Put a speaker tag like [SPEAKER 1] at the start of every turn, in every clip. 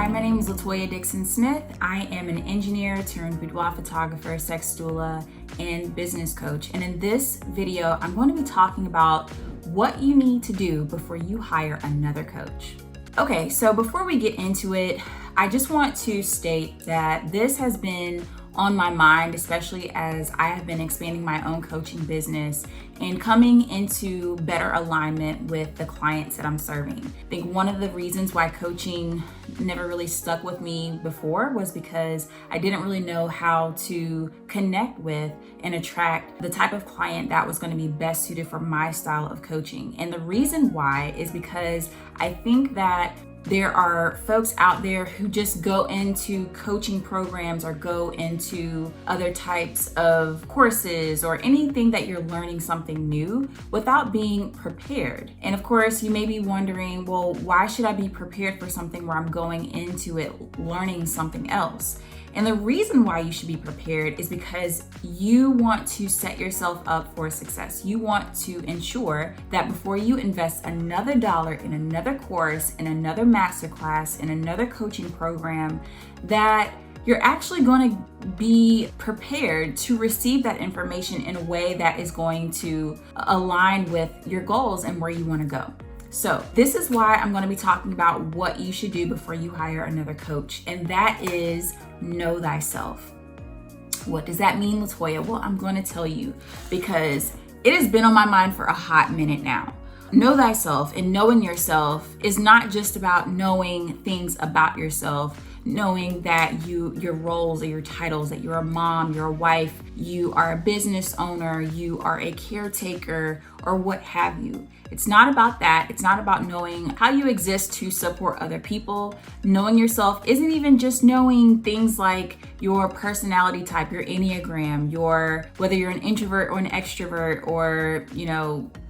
[SPEAKER 1] my name is Latoya Dixon Smith. I am an engineer turned boudoir photographer, sex doula, and business coach. And in this video, I'm going to be talking about what you need to do before you hire another coach. Okay, so before we get into it, I just want to state that this has been on my mind, especially as I have been expanding my own coaching business and coming into better alignment with the clients that I'm serving. I think one of the reasons why coaching never really stuck with me before was because I didn't really know how to connect with and attract the type of client that was going to be best suited for my style of coaching. And the reason why is because I think that there are folks out there who just go into coaching programs or go into other types of courses or anything that you're learning something new without being prepared. And of course, you may be wondering, well, why should I be prepared for something where I'm going into it learning something else? And the reason why you should be prepared is because you want to set yourself up for success. You want to ensure that before you invest another dollar in another course, in another masterclass, in another coaching program, that you're actually going to be prepared to receive that information in a way that is going to align with your goals and where you want to go. So this is why I'm going to be talking about what you should do before you hire another coach, and that is know thyself. What does that mean, Latoya? Well, I'm going to tell you because it has been on my mind for a hot minute now. Know thyself and knowing yourself is not just about knowing things about yourself, knowing that your roles or your titles, that you're a mom, you're a wife, you are a business owner, you are a caretaker, or what have you. It's not about that. It's not about knowing how you exist to support other people. Knowing yourself isn't even just knowing things like your personality type, your Enneagram, whether you're an introvert or an extrovert, or,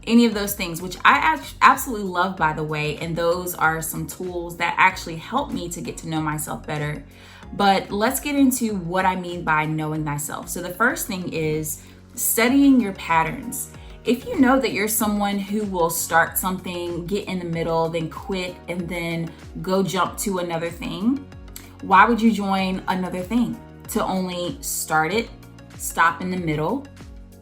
[SPEAKER 1] any of those things, which I absolutely love, by the way. And those are some tools that actually help me to get to know myself better. But let's get into what I mean by knowing thyself. So the first thing is studying your patterns. If you know that you're someone who will start something, get in the middle, then quit, and then go jump to another thing, why would you join another thing? To only start it, stop in the middle,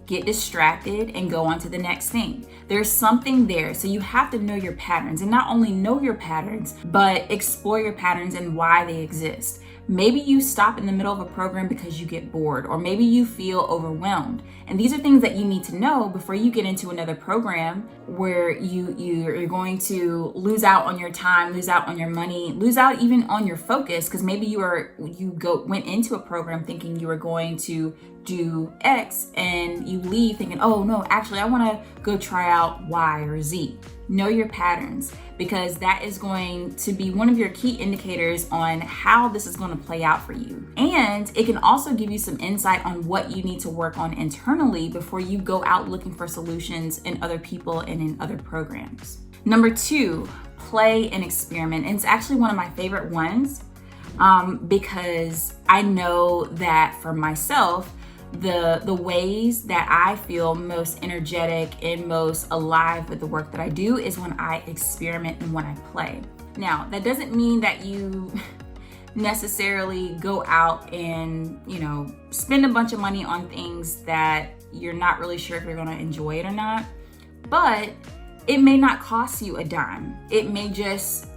[SPEAKER 1] get distracted, and go on to the next thing. There's something there. So you have to know your patterns, and not only know your patterns, but explore your patterns and why they exist. Maybe you stop in the middle of a program because you get bored, or maybe you feel overwhelmed. And these are things that you need to know before you get into another program where you're going to lose out on your time, lose out on your money, lose out even on your focus, because maybe went into a program thinking you were going to do X and you leave thinking, oh no, actually I want to go try out Y or Z. Know your patterns, because that is going to be one of your key indicators on how this is going to play out for you. And it can also give you some insight on what you need to work on internally before you go out looking for solutions in other people and in other programs. Number 2, play and experiment. And it's actually one of my favorite ones because I know that for myself, the ways that I feel most energetic and most alive with the work that I do is when I experiment and when I play. Now, that doesn't mean that you necessarily go out and, spend a bunch of money on things that you're not really sure if you're going to enjoy it or not. But it may not cost you a dime. It may just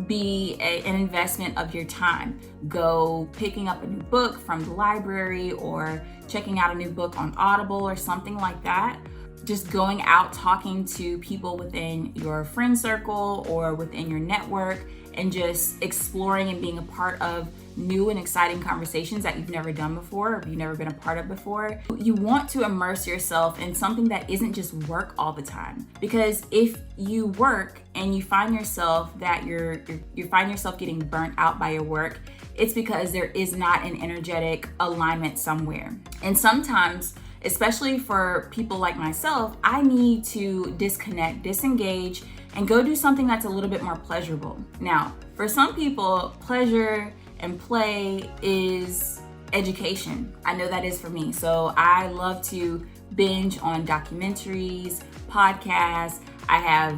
[SPEAKER 1] be an investment of your time. Go picking up a new book from the library or checking out a new book on Audible or something like that. Just going out, talking to people within your friend circle or within your network, and just exploring and being a part of new and exciting conversations that you've never done before or you've never been a part of before. You want to immerse yourself in something that isn't just work all the time. Because if you work and you find yourself that you find yourself getting burnt out by your work, it's because there is not an energetic alignment somewhere. And sometimes, especially for people like myself, I need to disconnect, disengage, and go do something that's a little bit more pleasurable. Now, for some people, pleasure and play is education. I know that is for me. So I love to binge on documentaries, podcasts. I have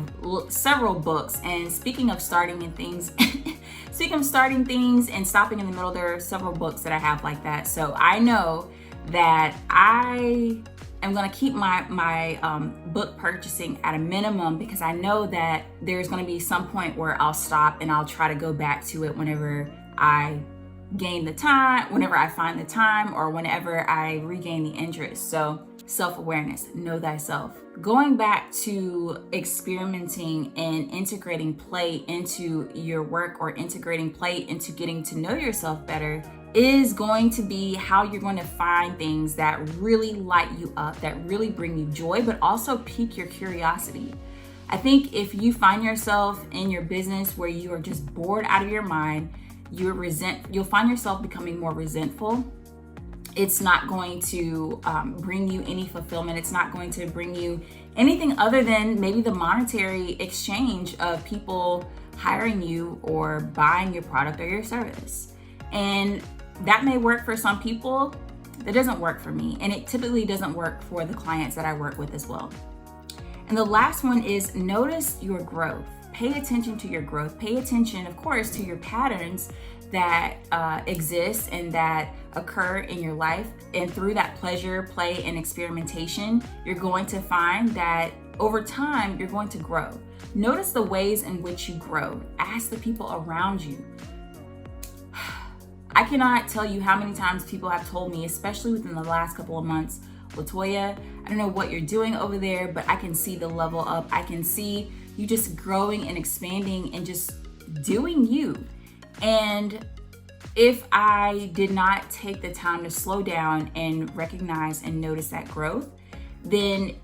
[SPEAKER 1] several books. And speaking of starting and things, speaking of starting things and stopping in the middle, there are several books that I have like that. So I know that I am going to keep my book purchasing at a minimum, because I know that there's going to be some point where I'll stop and I'll try to go back to it whenever I gain the time, whenever I find the time, or whenever I regain the interest. So self-awareness, know thyself. Going back to experimenting and integrating play into your work, or integrating play into getting to know yourself better, is going to be how you're going to find things that really light you up, that really bring you joy, but also pique your curiosity. I think if you find yourself in your business where you are just bored out of your mind, you'll find yourself becoming more resentful. It's not going to bring you any fulfillment. It's not going to bring you anything other than maybe the monetary exchange of people hiring you or buying your product or your service. And that may work for some people. That doesn't work for me. And it typically doesn't work for the clients that I work with as well. And the last one is notice your growth. Pay attention to your growth. Pay attention, of course, to your patterns that exist and that occur in your life. And through that pleasure, play, and experimentation, you're going to find that over time, you're going to grow. Notice the ways in which you grow. Ask the people around you. I cannot tell you how many times people have told me, especially within the last couple of months, Latoya, I don't know what you're doing over there, but I can see the level up. I can see you just growing and expanding and just doing you. And if I did not take the time to slow down and recognize and notice that growth, then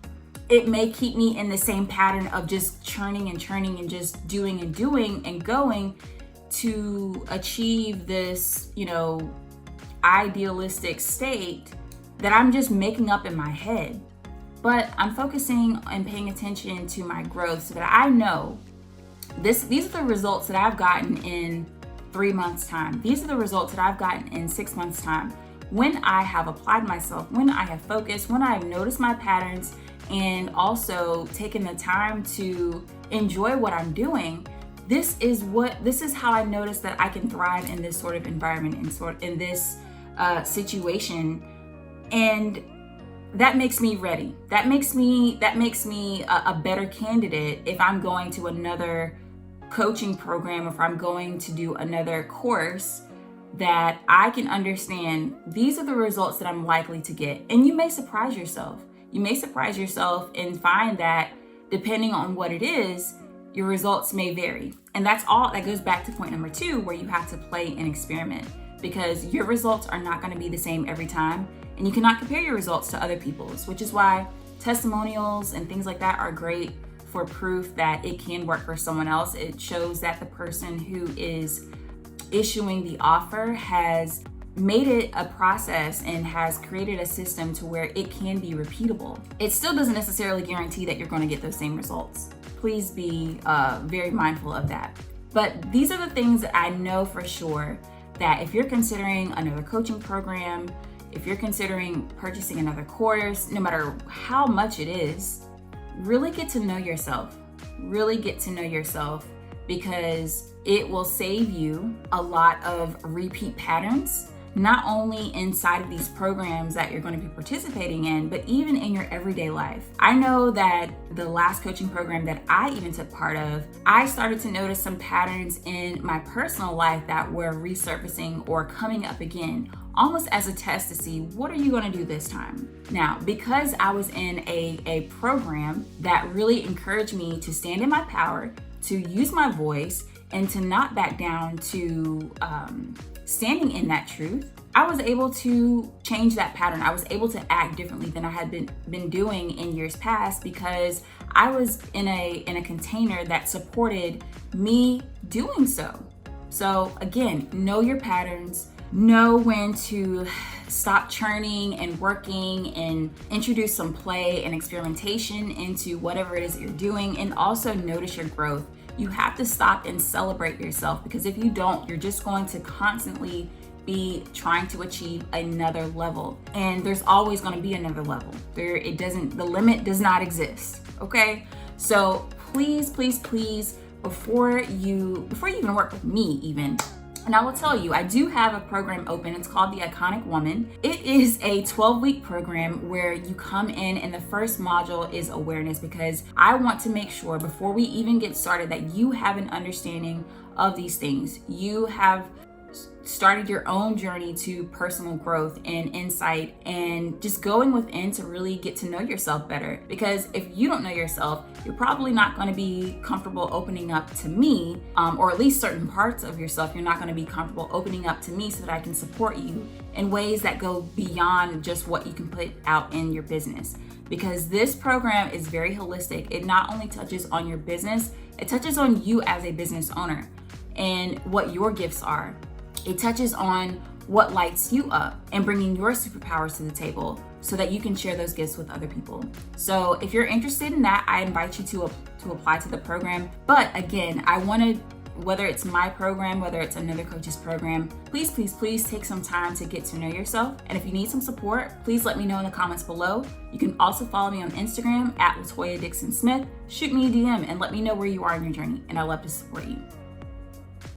[SPEAKER 1] it may keep me in the same pattern of just churning and churning and just doing and doing and going to achieve this, idealistic state that I'm just making up in my head. But I'm focusing and paying attention to my growth so that I know these are the results that I've gotten in 3 months' time. These are the results that I've gotten in 6 months' time. When I have applied myself, when I have focused, when I've noticed my patterns, and also taken the time to enjoy what I'm doing, this is how I notice that I can thrive in this sort of environment, in this situation. And that makes me ready. That makes me a better candidate if I'm going to another coaching program, if I'm going to do another course, that I can understand these are the results that I'm likely to get. And you may surprise yourself. You may surprise yourself and find that depending on what it is, your results may vary. And that goes back to point number 2, where you have to play and experiment, because your results are not going to be the same every time. And you cannot compare your results to other people's, which is why testimonials and things like that are great for proof that it can work for someone else. It shows that the person who is issuing the offer has made it a process and has created a system to where it can be repeatable. It still doesn't necessarily guarantee that you're going to get those same results. Please be very mindful of that. But these are the things that I know for sure, that if you're considering another coaching program, if you're considering purchasing another course, no matter how much it is, really get to know yourself. Really get to know yourself, because it will save you a lot of repeat patterns, not only inside of these programs that you're going to be participating in, but even in your everyday life. I know that the last coaching program that I even took part of, I started to notice some patterns in my personal life that were resurfacing or coming up again, almost as a test to see, what are you going to do this time? Now, because I was in a program that really encouraged me to stand in my power, to use my voice, and to not back down, to standing in that truth, I was able to change that pattern. I was able to act differently than I had been doing in years past, because I was in a container that supported me doing so. So again, know your patterns, know when to stop churning and working, and introduce some play and experimentation into whatever it is that you're doing, and also notice your growth. You have to stop and celebrate yourself, because if you don't, you're just going to constantly be trying to achieve another level. And there's always going to be another level. The limit does not exist. Okay? So please, please, please before you even work with me even. And I will tell you, I do have a program open. It's called The Iconic Woman. It is a 12-week program where you come in and the first module is awareness, because I want to make sure before we even get started that you have an understanding of these things. You have started your own journey to personal growth and insight and just going within to really get to know yourself better. Because if you don't know yourself, you're probably not going to be comfortable opening up to me, or at least certain parts of yourself, you're not going to be comfortable opening up to me so that I can support you in ways that go beyond just what you can put out in your business. Because this program is very holistic. It not only touches on your business, it touches on you as a business owner and what your gifts are. It touches on what lights you up and bringing your superpowers to the table so that you can share those gifts with other people. So if you're interested in that, I invite you to apply to the program. But again, I want to, whether it's my program, whether it's another coach's program, please take some time to get to know yourself. And if you need some support, please let me know in the comments below. You can also follow me on Instagram at Latoya Dixon Smith. Shoot me a DM and let me know where you are in your journey, and I'd love to support you.